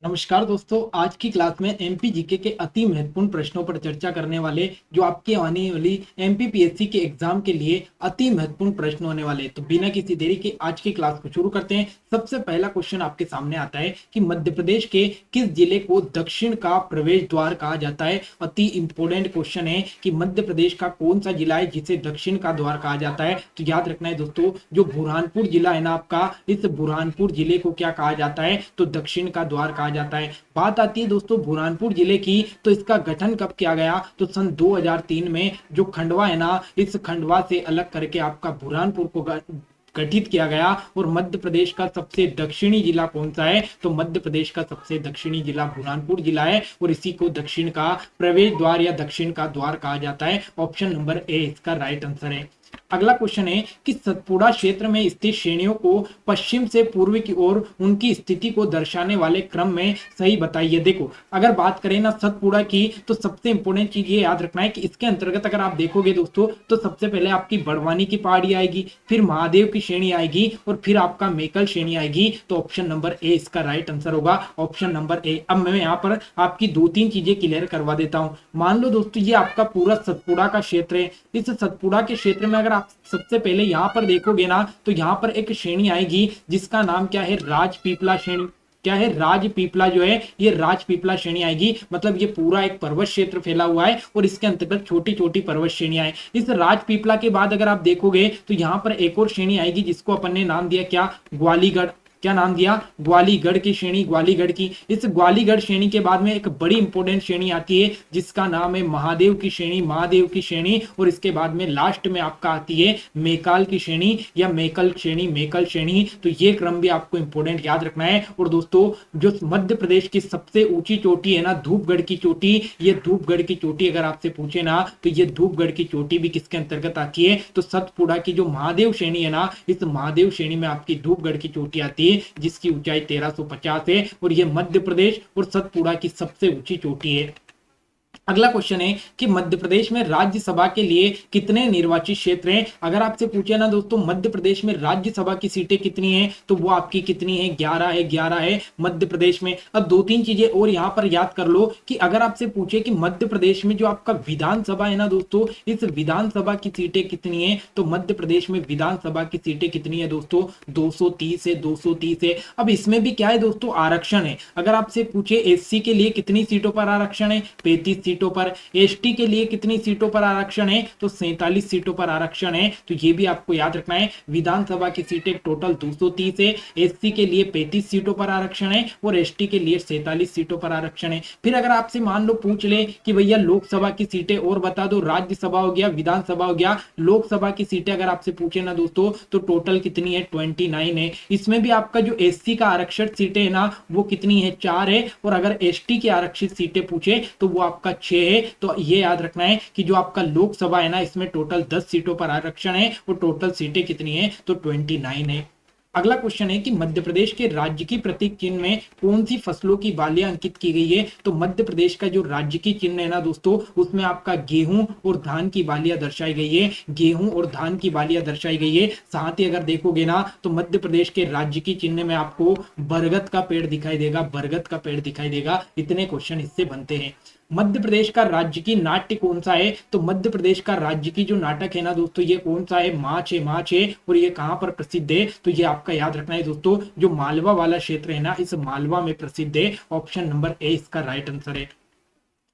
नमस्कार दोस्तों, आज की क्लास में एमपी जीके के अति महत्वपूर्ण प्रश्नों पर चर्चा करने वाले जो आपके आने वाली एमपीपीएससी के एग्जाम के लिए अति महत्वपूर्ण प्रश्न होने वाले। तो बिना किसी देरी के आज की क्लास को शुरू करते हैं। सबसे पहला क्वेश्चन आपके सामने आता है कि मध्य प्रदेश के किस जिले को दक्षिण का प्रवेश द्वार कहा जाता है। अति इंपॉर्टेंट क्वेश्चन है कि मध्य प्रदेश का कौन सा जिला है जिसे दक्षिण का द्वार कहा जाता है। तो याद रखना है दोस्तों, जो बुरहानपुर जिला है ना आपका, इस बुरहानपुर जिले को क्या कहा जाता है, तो दक्षिण का द्वार कहा जाता है। बात आती है दोस्तों बुरहानपुर जिले की, तो इसका गठन कब किया गया, तो सन 2003 में जो खंडवा है ना, इस खंडवा से अलग करके आपका बुरहानपुर को गठित किया गया। और मध्य प्रदेश का सबसे दक्षिणी जिला कौन सा है, तो मध्य प्रदेश का सबसे दक्षिणी जिला बुरहानपुर जिला है और इसी को दक्षिण का प्रवेश द्वार या दक्षिण का द्वार कहा जाता है। ऑप्शन नंबर ए इसका राइट आंसर है। अगला क्वेश्चन है कि सतपुड़ा क्षेत्र में स्थित श्रेणियों को पश्चिम से पूर्व की ओर उनकी स्थिति को दर्शाने वाले क्रम में सही बताइए। देखो, अगर बात करें ना सतपुड़ा की, तो सबसे इंपॉर्टेंट चीज ये याद रखना है कि इसके अंतर्गत अगर आप देखोगे दोस्तों, तो सबसे पहले आपकी बड़वानी की पहाड़ी आएगी, फिर महादेव की श्रेणी आएगी और फिर आपका मेकल श्रेणी आएगी। तो ऑप्शन नंबर ए इसका राइट आंसर होगा, ऑप्शन नंबर ए। अब मैं यहाँ पर आपकी दो तीन चीजें क्लियर करवा देता हूँ। मान लो दोस्तों, ये आपका पूरा सतपुड़ा का क्षेत्र है। इस सतपुड़ा के क्षेत्र में अगर आप सबसे पहले यहाँ पर देखोगे ना, तो यहाँ पर एक श्रेणी आएगी जिसका नाम क्या है, राजपीपला श्रेणी। क्या है, राजपीपला जो है, ये राजपीपला श्रेणी आएगी। मतलब ये पूरा एक पर्वत क्षेत्र फैला हुआ है और इसके अंतर्गत छोटी छोटी पर्वत श्रेणियां हैं। इस राजपीपला के बाद अगर आप देखोगे तो यहाँ पर एक और श्रेणी आएगी जिसको अपन ने नाम दिया क्या, ग्वालीगढ़। क्या नाम दिया, ग्वालीगढ़ की श्रेणी, ग्वालीगढ़ की। इस ग्वालीगढ़ श्रेणी के बाद में एक बड़ी इंपॉर्टेंट श्रेणी आती है जिसका नाम है महादेव की श्रेणी, महादेव की श्रेणी। और इसके बाद में लास्ट में आपका आती है मेकाल की श्रेणी या मेकल श्रेणी, मेकल श्रेणी। तो ये क्रम भी आपको इंपॉर्टेंट याद रखना है। और दोस्तों, जो मध्य प्रदेश की सबसे ऊंची चोटी है ना, धूपगढ़ की चोटी, ये धूपगढ़ की चोटी अगर आपसे पूछे ना, तो ये धूपगढ़ की चोटी भी किसके अंतर्गत आती है, तो सतपुड़ा की जो महादेव श्रेणी है ना, इस महादेव श्रेणी में आपकी धूपगढ़ की चोटी आती है जिसकी ऊंचाई 1350 है और यह मध्य प्रदेश और सतपुड़ा की सबसे ऊंची चोटी है। अगला क्वेश्चन है कि मध्य प्रदेश में राज्यसभा के लिए कितने निर्वाचित क्षेत्र हैं। अगर आपसे पूछे ना दोस्तों, मध्य प्रदेश में राज्यसभा की सीटें कितनी हैं, तो वो आपकी कितनी है, 11 है, 11 है मध्य प्रदेश में। अब दो तीन चीजें और यहाँ पर याद कर लो कि अगर आपसे पूछे कि मध्य प्रदेश में जो आपका विधानसभा है ना दोस्तों, इस विधानसभा की सीटें कितनी है, तो मध्य प्रदेश में विधानसभा की सीटें कितनी है दोस्तों, 230 है, 230 है। अब इसमें भी क्या है दोस्तों, आरक्षण है। अगर आपसे पूछे एससी के लिए कितनी सीटों पर आरक्षण है, 35 सीटों पर। एसटी के लिए कितनी सीटों पर आरक्षण है, तो 47 सीटों पर आरक्षण है। तो ये भी आपको याद रखना है। विधानसभा की सीटें टोटल 230 है, एससी के लिए 35 सीटों पर आरक्षण है और एसटी के लिए 47 सीटों पर आरक्षण है। फिर अगर आपसे मान लो पूछ ले कि भैया लोकसभा की सीटें और बता दो, राज्यसभा हो गया, विधानसभा हो गया, लोकसभा की सीटें अगर आपसे पूछे ना दोस्तों, तो टोटल कितनी है, 29 है। इसमें भी आपका जो एससी का आरक्षित सीटें है ना, वो कितनी है, 4 है। और अगर एसटी की आरक्षित सीटें पूछे तो वो आपका 6 है। तो ये याद रखना है कि जो आपका लोकसभा है ना, इसमें टोटल 10 सीटों पर आरक्षण है और टोटल सीटें कितनी है, तो 29 है। अगला क्वेश्चन है कि मध्य प्रदेश के राज्य की प्रतीक चिन्ह में कौन सी फसलों की बालियां अंकित की गई है। तो मध्य प्रदेश का जो राज्य की चिन्ह है ना दोस्तों, उसमें आपका गेहूं और धान की बालियां दर्शाई गई है, गेहूं और धान की बालियां दर्शाई गई है। साथ ही अगर देखोगे ना, तो मध्य प्रदेश के राज्य की चिन्ह में आपको बरगद का पेड़ दिखाई देगा, बरगद का पेड़ दिखाई देगा। इतने क्वेश्चन इससे बनते हैं। मध्य प्रदेश का राज्य की नाट्य कौन सा है, तो मध्य प्रदेश का राज्य की जो नाटक है ना दोस्तों, ये कौन सा है, माच है, माच है। और ये कहां पर प्रसिद्ध है, तो ये आपका याद रखना है दोस्तों, जो मालवा वाला क्षेत्र है ना, इस मालवा में प्रसिद्ध है। ऑप्शन नंबर ए इसका राइट आंसर है।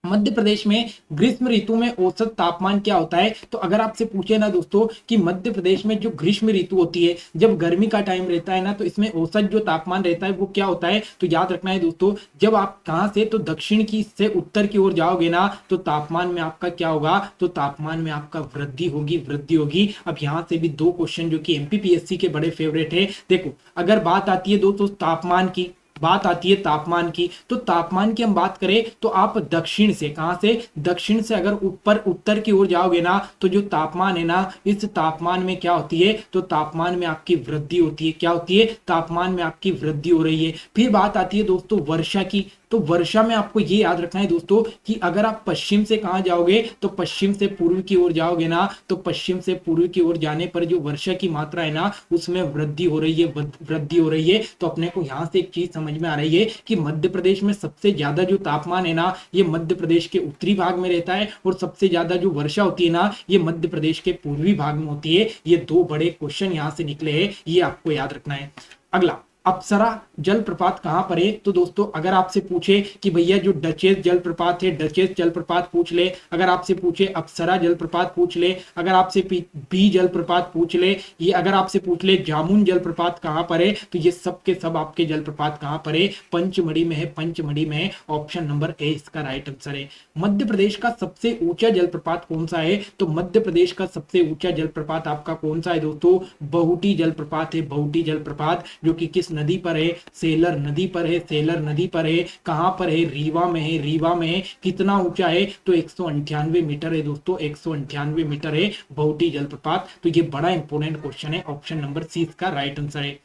मध्य प्रदेश में ग्रीष्म ऋतु में औसत तापमान क्या होता है। तो अगर आपसे पूछे ना दोस्तों कि मध्य प्रदेश में जो ग्रीष्म ऋतु होती है, जब गर्मी का टाइम रहता है ना, तो इसमें औसत जो तापमान रहता है वो क्या होता है, तो याद रखना है दोस्तों, जब आप कहां से, तो दक्षिण की से उत्तर की ओर जाओगे ना, तो तापमान में आपका क्या होगा, तो तापमान में आपका वृद्धि होगी, वृद्धि होगी। अब यहां से भी दो क्वेश्चन जो कि एमपीपीएससी के बड़े फेवरेट है। देखो, अगर बात आती है दोस्तों तापमान की, बात आती है तापमान की, तो तापमान की हम बात करें तो आप दक्षिण से, कहां से, दक्षिण से अगर ऊपर उत्तर की ओर जाओगे ना, तो जो तापमान है ना, इस तापमान में क्या होती है, तो तापमान में आपकी वृद्धि होती है। क्या होती है, तापमान में आपकी वृद्धि हो रही है। फिर बात आती है दोस्तों वर्षा की, तो वर्षा में आपको ये याद रखना है दोस्तों कि अगर आप पश्चिम से कहाँ जाओगे तो पश्चिम से पूर्व की ओर जाओगे ना, तो पश्चिम से पूर्व की ओर जाने पर जो वर्षा की मात्रा है ना उसमें वृद्धि हो रही है, वृद्धि हो रही है। तो अपने को यहाँ से एक चीज समझ में आ रही है कि मध्य प्रदेश में सबसे ज्यादा जो तापमान है ना ये मध्य प्रदेश के उत्तरी भाग में रहता है, और सबसे ज्यादा जो वर्षा होती है ना ये मध्य प्रदेश के पूर्वी भाग में होती है। ये दो बड़े क्वेश्चन यहाँ से निकले हैं, ये आपको याद रखना है। अगला, अप्सरा जलप्रपात कहां पर है? तो दोस्तों अगर आपसे पूछे कि भैया जो डचेस जलप्रपात है, डचेस जलप्रपात पूछ ले, अगर आपसे पूछे अप्सरा जलप्रपात पूछ ले, अगर आपसे बी जलप्रपात पूछ ले, ये अगर आपसे पूछ ले जामुन जलप्रपात कहां पर है, तो ये सब के सब आपके जलप्रपात कहां पर है? पंचमढ़ी में है, पंचमढ़ी में है। ऑप्शन नंबर ए इसका राइट आंसर है। मध्य प्रदेश का सबसे ऊंचा जलप्रपात कौन सा है? तो मध्य प्रदेश का सबसे ऊंचा जलप्रपात आपका कौन सा है दोस्तों? बहुटी जलप्रपात है, बहुटी जलप्रपात, जो कि किस नदी पर है? सेलर नदी पर है, सेलर नदी पर है। कहां पर है? रीवा में है, रीवा में है। कितना ऊंचा है? तो 198 मीटर है दोस्तों, 198 मीटर है बहुटी जलप्रपात। तो ये बड़ा इंपॉर्टेंट क्वेश्चन है, ऑप्शन नंबर सी इसका राइट आंसर है।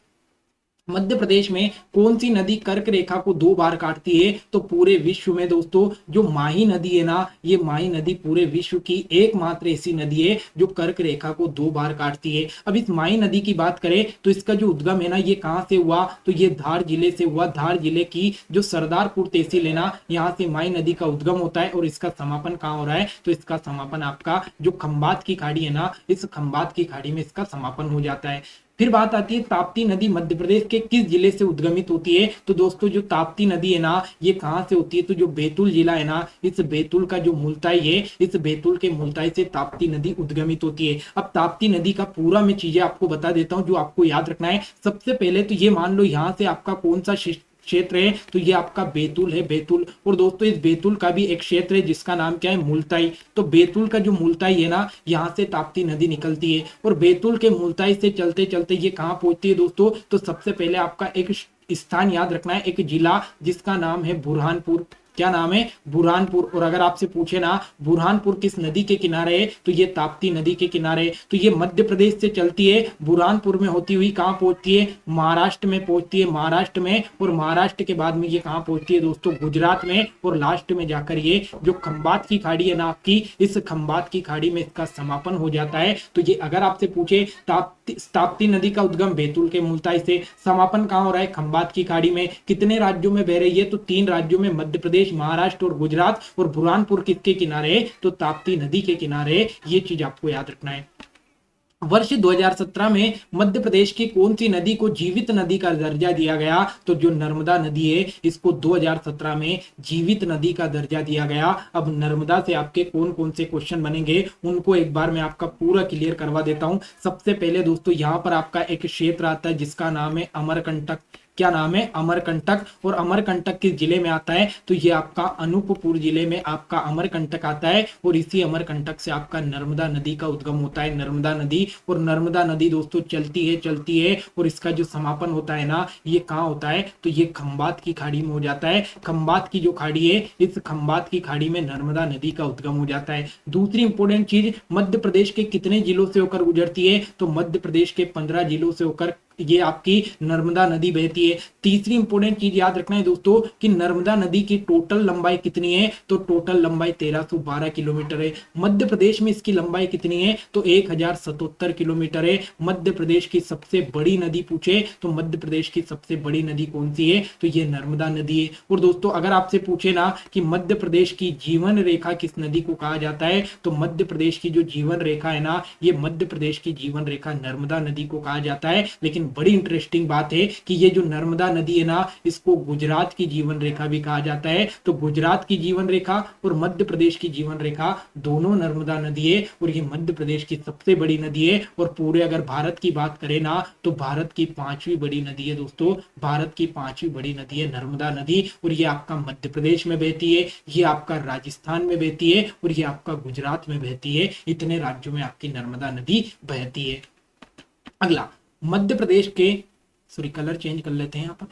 मध्य प्रदेश में कौन सी नदी कर्क रेखा को 2 बार काटती है? तो पूरे विश्व में दोस्तों जो माही नदी है ना, ये माही नदी पूरे विश्व की एकमात्र ऐसी नदी है जो कर्क रेखा को 2 बार काटती है। अब इस माही नदी की बात करें तो इसका जो उद्गम है ना ये कहाँ से हुआ? तो ये धार जिले से हुआ। धार जिले की जो सरदारपुर तहसील है ना, यहाँ से माही नदी का उद्गम होता है। और इसका समापन कहाँ हो रहा है? तो इसका समापन आपका जो खंबात की खाड़ी है ना, इस खंबात की खाड़ी में इसका समापन हो जाता है। फिर बात आती है ताप्ती नदी मध्य प्रदेश के किस जिले से उद्गमित होती है? तो दोस्तों जो ताप्ती नदी है ना ये कहां से होती है? तो जो बैतूल जिला है ना, इस बैतूल का जो मुल्ताई है, इस बैतूल के मुल्ताई से ताप्ती नदी उद्गमित होती है। अब ताप्ती नदी का पूरा मैं चीजें आपको बता देता हूं जो आपको याद रखना है। सबसे पहले तो ये मान लो यहाँ से आपका कौन सा क्षेत्र है? तो ये आपका बैतूल है, बैतूल। और दोस्तों इस बैतूल का भी एक क्षेत्र है जिसका नाम क्या है? मुल्ताई। तो बैतूल का जो मुल्ताई है ना, यहाँ से ताप्ती नदी निकलती है। और बैतूल के मुल्ताई से चलते चलते ये कहाँ पहुंचती है दोस्तों? तो सबसे पहले आपका एक स्थान याद रखना है, एक जिला जिसका नाम है बुरहानपुर। क्या नाम है? बुरहानपुर। और अगर आपसे पूछे ना बुरहानपुर किस नदी के किनारे है, तो ये ताप्ती नदी के किनारे। तो ये मध्य प्रदेश से चलती है, बुरहानपुर में होती हुई कहाँ पहुंचती है? महाराष्ट्र में पहुंचती है, महाराष्ट्र में। और महाराष्ट्र के बाद में ये कहाँ पहुंचती है दोस्तों? गुजरात में। और लास्ट में जाकर ये जो खंबात की खाड़ी है ना आपकी, इस खंबात की खाड़ी में इसका समापन हो जाता है। तो ये अगर आपसे पूछे ताप्ती नदी का उद्गम बैतूल के मुल्ताई से, समापन कहाँ हो रहा है? खंबात की खाड़ी में। कितने राज्यों में बह रही है? तो 3 राज्यों में, मध्य प्रदेश, महाराष्ट्र और गुजरात। और बुरहानपुर किसके किनारे है? तो ताप्ती नदी के किनारे। ये चीज आपको याद रखना है। वर्ष 2017 में मध्य प्रदेश की कौन सी नदी को जीवित नदी का दर्जा दिया गया? तो जो नर्मदा नदी है इसको 2017 में जीवित नदी का दर्जा दिया गया। अब नर्मदा से आपके कौन कौन से क्वेश्चन बनेंगे उनको एक बार मैं आपका पूरा क्लियर करवा देता हूं। सबसे पहले दोस्तों यहाँ पर आपका एक क्षेत्र आता है जिसका नाम है अमरकंटक। क्या नाम है? अमरकंटक। और अमरकंटक किस जिले में आता है? तो ये आपका अनूपपुर जिले में आपका अमरकंटक आता है। और इसी अमरकंटक से आपका नर्मदा नदी का उद्गम होता है, नर्मदा नदी। और नर्मदा नदी दोस्तों चलती है, चलती है, और इसका जो समापन होता है ना ये कहाँ होता है? तो ये खंबात की खाड़ी में हो जाता है। खंबात की जो खाड़ी है, इस खंबात की खाड़ी में नर्मदा नदी का उद्गम हो जाता है। दूसरी इंपॉर्टेंट चीज, मध्य प्रदेश के कितने जिलों से होकर गुजरती है? तो मध्य प्रदेश के 15 जिलों से होकर ये आपकी नर्मदा नदी बहती है। तीसरी इंपॉर्टेंट चीज याद रखना है दोस्तों कि नर्मदा नदी की टोटल लंबाई कितनी है? तो टोटल लंबाई 1312 किलोमीटर है। मध्य प्रदेश में इसकी लंबाई कितनी है? तो 1077 किलोमीटर है। मध्य प्रदेश की सबसे बड़ी नदी पूछे तो मध्य प्रदेश की सबसे बड़ी नदी कौन सी है? तो ये नर्मदा नदी है। और दोस्तों अगर आपसे पूछे ना कि मध्य प्रदेश की जीवन रेखा किस नदी को कहा जाता है, तो मध्य प्रदेश की जो जीवन रेखा है ना, ये मध्य प्रदेश की जीवन रेखा नर्मदा नदी को कहा जाता है। लेकिन बड़ी इंटरेस्टिंग बात है कि ये जो नर्मदा नदी है ना, इसको गुजरात की जीवन रेखा भी कहा जाता है। तो गुजरात की जीवन रेखा और मध्य प्रदेश की जीवन रेखा दोनों नर्मदा नदी है। और ये मध्य प्रदेश की सबसे बड़ी नदी है। और पूरे अगर भारत की बात करें ना, तो भारत की 5वीं बड़ी नदी है दोस्तों, भारत की 5वीं बड़ी नदी है नर्मदा नदी। और ये आपका मध्य प्रदेश में बहती है, ये आपका राजस्थान में बहती है, और ये आपका गुजरात में बहती है। इतने राज्यों में आपकी नर्मदा नदी बहती है। अगला, मध्य प्रदेश के, सॉरी कलर चेंज कर लेते हैं यहाँ पर।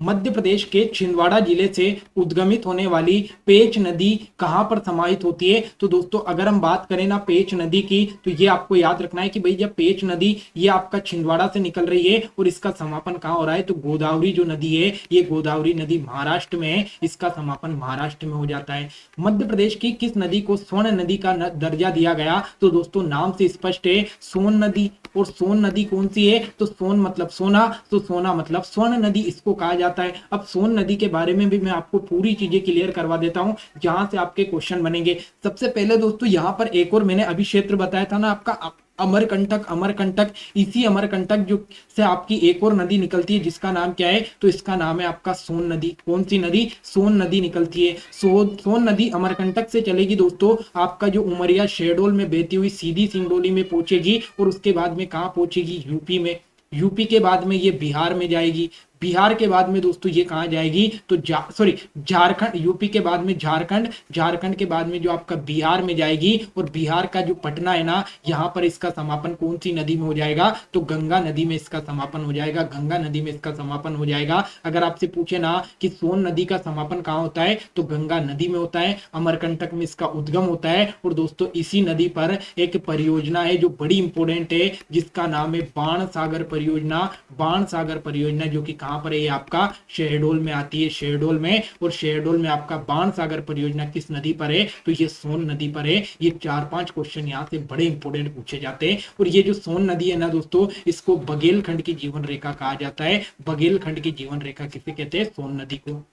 मध्य प्रदेश के छिंदवाड़ा जिले से उद्गमित होने वाली पेंच नदी कहां पर समाहित होती है? तो दोस्तों अगर हम बात करें ना पेंच नदी की, तो ये आपको याद रखना है कि भाई जब पेंच नदी ये आपका छिंदवाड़ा से निकल रही है और इसका समापन कहां हो रहा है? तो गोदावरी जो नदी है, ये गोदावरी नदी महाराष्ट्र में है, इसका समापन महाराष्ट्र में हो जाता है। मध्य प्रदेश की किस नदी को स्वर्ण नदी का दर्जा दिया गया? तो दोस्तों नाम से स्पष्ट है, सोन नदी। और सोन नदी कौन सी है? तो सोन मतलब सोना, तो सोना मतलब स्वर्ण नदी इसको कहा जाता है। अब सोन नदी के बारे में भी मैं आपको पूरी चीजें क्लियर करवा देता हूं जहां से आपके क्वेश्चन बनेंगे। सबसे पहले दोस्तों यहां पर एक और मैंने अभी क्षेत्र बताया था ना आपका अमरकंटक। अमरकंटक, इसी अमरकंटक जो से आपकी एक और नदी निकलती है जिसका नाम क्या है? तो इसका नाम है आपका सोन नदी। कौन सी नदी? सोन नदी निकलती है। सोन नदी अमरकंटक से चलेगी दोस्तों, आपका जो उमरिया शहडोल में बहती हुई सीधी सिंगरौली में पहुंचेगी और उसके बाद में कहां पहुंचेगी? यूपी में। यूपी के बाद में ये बिहार में जाएगी। बिहार के बाद में दोस्तों ये कहां जाएगी? तो झारखंड। यूपी के बाद में झारखंड। झारखंड के बाद में जो आपका बिहार में जाएगी और बिहार का जो पटना है ना, यहां पर इसका समापन कौन सी नदी में हो जाएगा? तो गंगा नदी में इसका समापन हो जाएगा। गंगा नदी में इसका समापन हो जाएगा। अगर आपसे पूछे ना कि सोन नदी का समापन कहां होता है, तो गंगा नदी में होता है। अमरकंटक में इसका उद्गम होता है। और दोस्तों इसी नदी पर एक परियोजना है जो बड़ी इंपोर्टेंट है, जिसका नाम है बाण सागर परियोजना। बाण सागर परियोजना जो कि कहां पर है? ये आपका शहडोल में आती है, शहडोल में। और शहडोल में आपका बाण सागर परियोजना किस नदी पर है? तो ये सोन नदी पर है। ये 4-5 क्वेश्चन यहाँ से बड़े इंपोर्टेंट पूछे जाते हैं। और ये जो सोन नदी है ना दोस्तों, इसको बघेलखंड की जीवन रेखा कहा जाता है। बघेलखंड की जीवन रेखा किसे कहते हैं? सोन नदी को।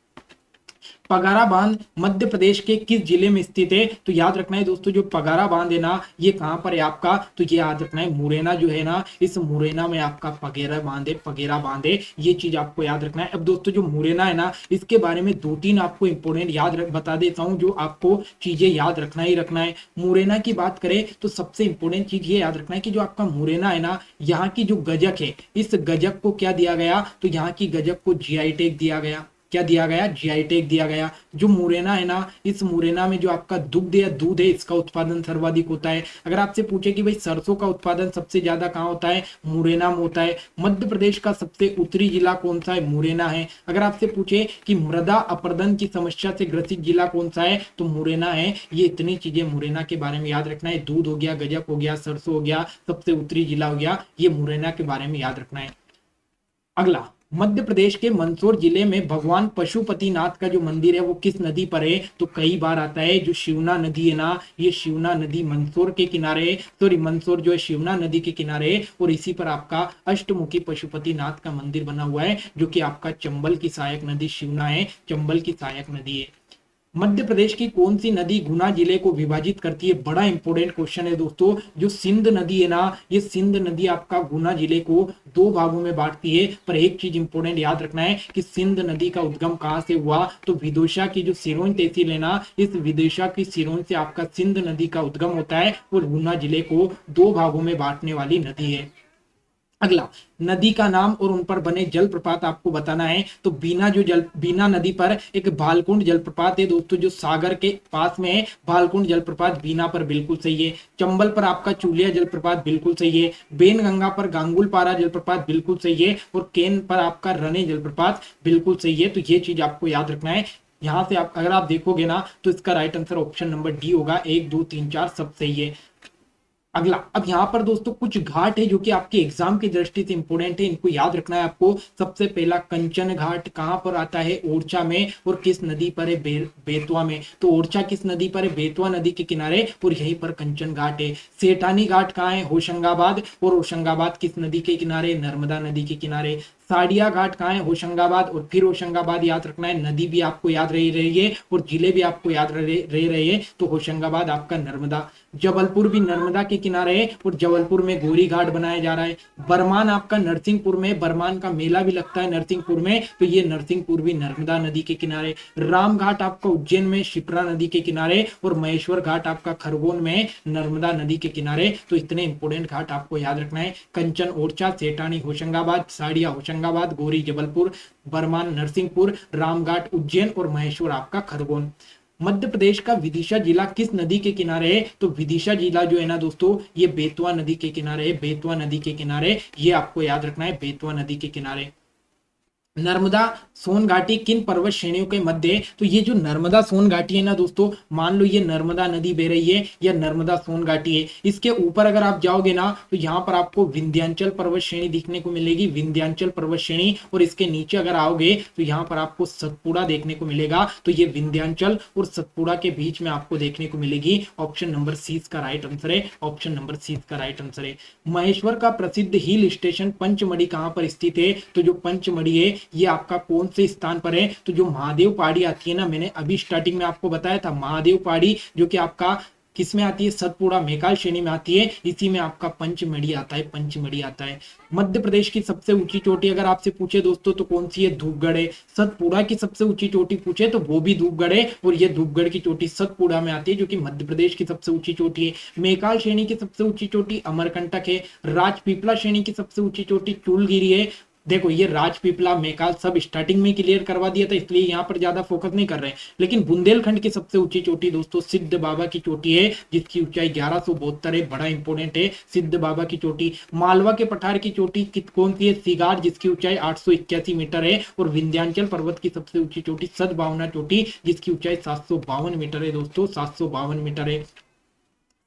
पगारा बांध मध्य प्रदेश के किस जिले में स्थित है? तो याद रखना है दोस्तों, जो पगारा बांध है ना, ये कहां पर है आपका? तो ये याद रखना है, मुरैना जो है ना, इस मुरैना में आपका पगेरा बांध है। पगेरा बांध है, ये चीज आपको याद रखना है। अब दोस्तों जो मुरैना है ना, इसके बारे में 2-3 आपको इंपोर्टेंट बता देता हूं, जो आपको चीजें याद रखना ही रखना है। मुरैना की बात करें तो सबसे इंपोर्टेंट चीज ये याद रखना है कि जो आपका मुरैना है ना, यहाँ की जो गजक है, इस गजक को क्या दिया गया? तो यहाँ की गजक को जीआई टैग दिया गया। क्या दिया गया? जीआई टैग दिया गया। जो मुरैना है ना, इस मुरैना में जो आपका दुग्ध या दूध है, इसका उत्पादन सर्वाधिक होता है। अगर आपसे पूछे कि भाई सरसों का उत्पादन सबसे ज्यादा कहाँ होता है? मुरैना में होता है। मध्य प्रदेश का सबसे उत्तरी जिला कौन सा है? मुरैना है। अगर आपसे पूछे कि मृदा अपरदन की समस्या से ग्रसित जिला कौन सा है? तो मुरैना है। ये इतनी चीजें मुरैना के बारे में याद रखना है। दूध हो गया, गजक हो गया, सरसों हो गया, सबसे उत्तरी जिला हो गया, ये मुरैना के बारे में याद रखना है। अगला, मध्य प्रदेश के मंदसौर जिले में भगवान पशुपतिनाथ का जो मंदिर है वो किस नदी पर है? तो कई बार आता है, जो शिवना नदी है ना, ये शिवना नदी मंदसौर के किनारे, सॉरी मंदसौर जो है शिवना नदी के किनारे है। और इसी पर आपका अष्टमुखी पशुपतिनाथ का मंदिर बना हुआ है, जो कि आपका चंबल की सहायक नदी शिवना है, चंबल की सहायक नदी है। मध्य प्रदेश की कौन सी नदी गुना जिले को विभाजित करती है? बड़ा इंपॉर्टेंट क्वेश्चन है दोस्तों। जो सिंध नदी है ना, ये सिंध नदी आपका गुना जिले को 2 भागों में बांटती है। पर एक चीज इंपॉर्टेंट याद रखना है कि सिंध नदी का उद्गम कहां से हुआ? तो विदिशा की जो सिरोंज तहसील है ना, इस विदिशा की सिरोंज से आपका सिंध नदी का उद्गम होता है और गुना जिले को 2 भागों में बांटने वाली नदी है। अगला, नदी का नाम और उन पर बने जलप्रपात आपको बताना है। तो बीना नदी पर एक भालकुंड जलप्रपात है दोस्तों, जो सागर के पास में है। भालकुंड जलप्रपात बीना पर बिल्कुल सही है। चंबल पर आपका चूलिया जलप्रपात बिल्कुल सही है। बेनगंगा पर गांगुलपारा जलप्रपात बिल्कुल सही है। और केन पर आपका रने जलप्रपात बिल्कुल सही है। तो ये चीज आपको याद रखना है। यहाँ से अगर आप देखोगे ना, तो इसका right answer option number D होगा। 1, 2, 3, 4 सब सही है। अगला, अब यहाँ पर दोस्तों कुछ घाट है जो कि आपके एग्जाम की दृष्टि से इंपोर्टेंट है, इनको याद रखना है आपको। सबसे पहला कंचन घाट कहाँ पर आता है? ओरछा में। और किस नदी पर है? बेतवा में। तो ओरछा किस नदी पर है? बेतवा नदी के किनारे, और यहीं पर कंचन घाट है। सेठानी घाट कहाँ है? होशंगाबाद। और होशंगाबाद किस नदी के किनारे? नर्मदा नदी के किनारे। साड़िया घाट कहाँ है? होशंगाबाद। और फिर होशंगाबाद याद रखना है, नदी भी आपको याद रही है और जिले भी आपको याद रहे हैं। तो होशंगाबाद आपका नर्मदा। जबलपुर भी नर्मदा के किनारे है और जबलपुर में गोरी घाट बनाया जा रहा है। बरमान आपका नरसिंहपुर में, बरमान का मेला भी लगता है नरसिंहपुर में, तो ये नरसिंहपुर भी नर्मदा नदी के किनारे। राम घाट आपका उज्जैन में, शिप्रा नदी के किनारे। और महेश्वर घाट आपका खरगोन में, नर्मदा नदी के किनारे। तो इतने इंपोर्टेंट घाट आपको याद रखना है। कंचन ओरछा, सेठानी होशंगाबाद, साड़िया होशंगाबाद, गोरी जबलपुर, बरमान नरसिंहपुर, रामघाट उज्जैन और महेश्वर आपका खरगोन। मध्य प्रदेश का विदिशा जिला किस नदी के किनारे है? तो विदिशा जिला जो है ना दोस्तों, ये बेतवा नदी के किनारे है। बेतवा नदी के किनारे, ये आपको याद रखना है, बेतवा नदी के किनारे। नर्मदा सोन घाटी किन पर्वत श्रेणियों के मध्य है? तो ये जो नर्मदा सोन घाटी है ना दोस्तों, मान लो ये नर्मदा नदी बह रही है या नर्मदा सोन घाटी है, इसके ऊपर अगर आप जाओगे ना तो यहाँ पर आपको विंध्याचल पर्वत श्रेणी दिखने को मिलेगी, विंध्याचल पर्वत श्रेणी। और इसके नीचे अगर आओगे तो यहाँ पर आपको सतपुड़ा देखने को मिलेगा। तो ये विंध्याचल और सतपुड़ा के बीच में आपको देखने को मिलेगी। ऑप्शन नंबर सी इसका राइट आंसर है। ऑप्शन नंबर सी इसका राइट आंसर है। महेश्वर का प्रसिद्ध हिल स्टेशन पंचमढ़ी कहाँ पर स्थित है? तो जो पंचमढ़ी है ये आपका कौन से स्थान पर है? तो जो महादेव पहाड़ी आती है ना, मैंने अभी स्टार्टिंग में आपको बताया था, महादेव पहाड़ी जो कि आपका किस में आती है? सतपुड़ा मेकाल श्रेणी में आती है। इसी में आपका पंचमढ़ी आता है, पंचमढ़ी आता है। मध्य प्रदेश की सबसे ऊंची चोटी अगर आपसे पूछे दोस्तों तो कौन सी है? धूपगढ़ है। सतपुड़ा की सबसे ऊंची चोटी पूछे तो वो भी धूपगढ़ है, और ये धूपगढ़ की चोटी सतपुड़ा में आती है जो कि मध्य प्रदेश की सबसे ऊंची चोटी है। मेकाल श्रेणी की सबसे ऊंची चोटी अमरकंटक है। राजपीपला श्रेणी की सबसे ऊंची चोटी चूलगिरी है। देखो ये राजपीपला मेकाल सब स्टार्टिंग में क्लियर करवा दिया था, इसलिए यहाँ पर ज्यादा फोकस नहीं कर रहे हैं। लेकिन बुंदेलखंड की सबसे ऊंची चोटी दोस्तों सिद्ध बाबा की चोटी है, जिसकी ऊंचाई 1172 है। बड़ा इंपॉर्टेंट है सिद्ध बाबा की चोटी। मालवा के पठार की चोटी कौन सी है? सिगार, जिसकी ऊंचाई 881 मीटर है। और विंध्याचल पर्वत की सबसे ऊंची चोटी सतभावना चोटी, जिसकी ऊंचाई 752 मीटर है दोस्तों, 752 मीटर है।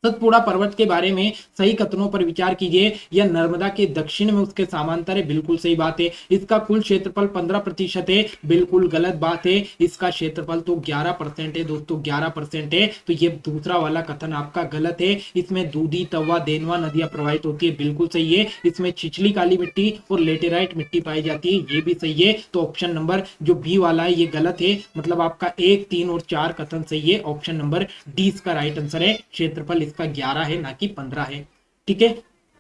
सतपुड़ा पर्वत के बारे में सही कथनों पर विचार कीजिए। यह नर्मदा के दक्षिण में उसके समांतर है, बिल्कुल सही बात है। इसका कुल क्षेत्रफल 15% है, बिल्कुल गलत बात है। इसका क्षेत्रफल तो 11% है दोस्तों, 11% है। तो ये दूसरा वाला कथन आपका गलत है। इसमें दूधी, तवा, देनवा नदियां प्रवाहित होती है, बिल्कुल सही है। इसमें छिछली काली मिट्टी और लेटेराइट मिट्टी पाई जाती है, ये भी सही है। तो ऑप्शन नंबर जो बी वाला है ये गलत है, मतलब आपका 1, 3 और 4 कथन सही है। ऑप्शन नंबर डी इसका राइट आंसर है। क्षेत्रफल इसका 11 है, ना कि 15 है। ठीक है,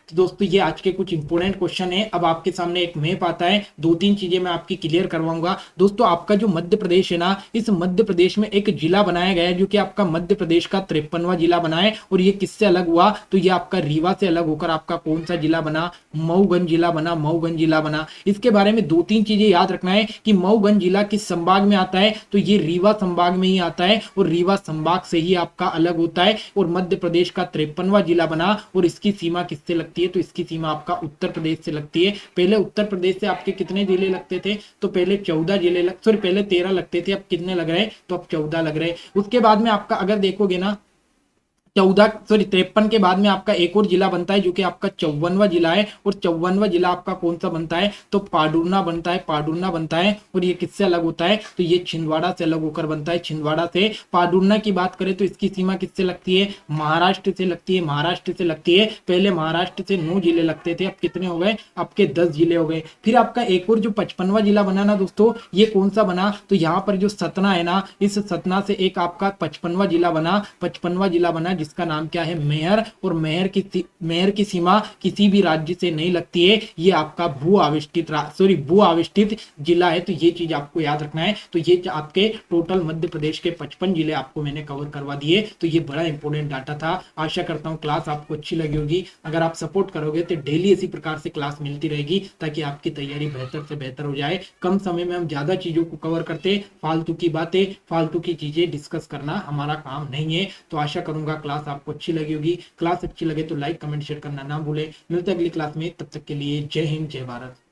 तो दोस्तों ये आज के कुछ इंपोर्टेंट क्वेश्चन है। अब आपके सामने एक मैप आता है, 2-3 चीजें मैं आपकी क्लियर करवाऊंगा। दोस्तों आपका जो मध्य प्रदेश है ना, इस मध्य प्रदेश में एक जिला बनाया गया है जो कि आपका मध्य प्रदेश का 53वां जिला बना है। और ये किससे अलग हुआ? तो ये आपका रीवा से अलग होकर आपका कौन सा जिला बना? मऊगंज जिला बना, मऊगंज जिला बना। इसके बारे में 2-3 चीजें याद रखना है कि मऊगंज जिला किस संभाग में आता है? तो ये रीवा संभाग में ही आता है, और रीवा संभाग से ही आपका अलग होता है और मध्य प्रदेश का 53वां जिला बना। और इसकी सीमा किससे लगती है? तो इसकी सीमा आपका उत्तर प्रदेश से लगती है। पहले उत्तर प्रदेश से आपके कितने जिले लगते थे? तो पहले 14 जिले सॉरी पहले 13 लगते थे, अब कितने लग रहे हैं? तो अब 14 लग रहे हैं। उसके बाद में आपका अगर देखोगे ना 53 के बाद में आपका एक और जिला बनता है जो कि आपका 54वां जिला है। और 54वां जिला आपका कौन सा बनता है? तो पाडुरना बनता है, पाडुरना बनता है। और ये किससे अलग होता है? तो ये छिंदवाड़ा से अलग होकर बनता है, छिंदवाड़ा से। पाडुरना की बात करें तो इसकी सीमा किससे लगती है? महाराष्ट्र से लगती है, महाराष्ट्र से लगती है। पहले महाराष्ट्र से 9 जिले लगते थे, अब कितने हो गए? आपके 10 जिले हो गए। फिर आपका एक और जो 55वां जिला बना ना दोस्तों, ये कौन सा बना? तो यहाँ पर जो सतना है ना, इस सतना से एक आपका 55वां जिला बना, 55वां जिला बना जिसका नाम क्या है? मेहर। और मेहर की सीमा किसी भी राज्य से नहीं लगती है, ये आपका भू आविष्टित जिला है। तो ये चीज आपको याद रखना है। तो ये आपके टोटल मध्य प्रदेश के 55 जिले आपको मैंने कवर करवा दिए। तो ये बड़ा इंपॉर्टेंट डाटा था। आशा करता हूँ क्लास आपको अच्छी लगी होगी। अगर आप सपोर्ट करोगे तो डेली इसी प्रकार से क्लास मिलती रहेगी, ताकि आपकी तैयारी बेहतर से बेहतर हो जाए। कम समय में हम ज्यादा चीजों को कवर करते, फालतू की बातें, फालतू की चीजें डिस्कस करना हमारा काम नहीं है। तो आशा करूंगा क्लास आपको अच्छी लगी होगी। क्लास अच्छी लगे तो लाइक, कमेंट, शेयर करना ना भूले। मिलते अगली क्लास में, तब तक के लिए जय हिंद, जय भारत।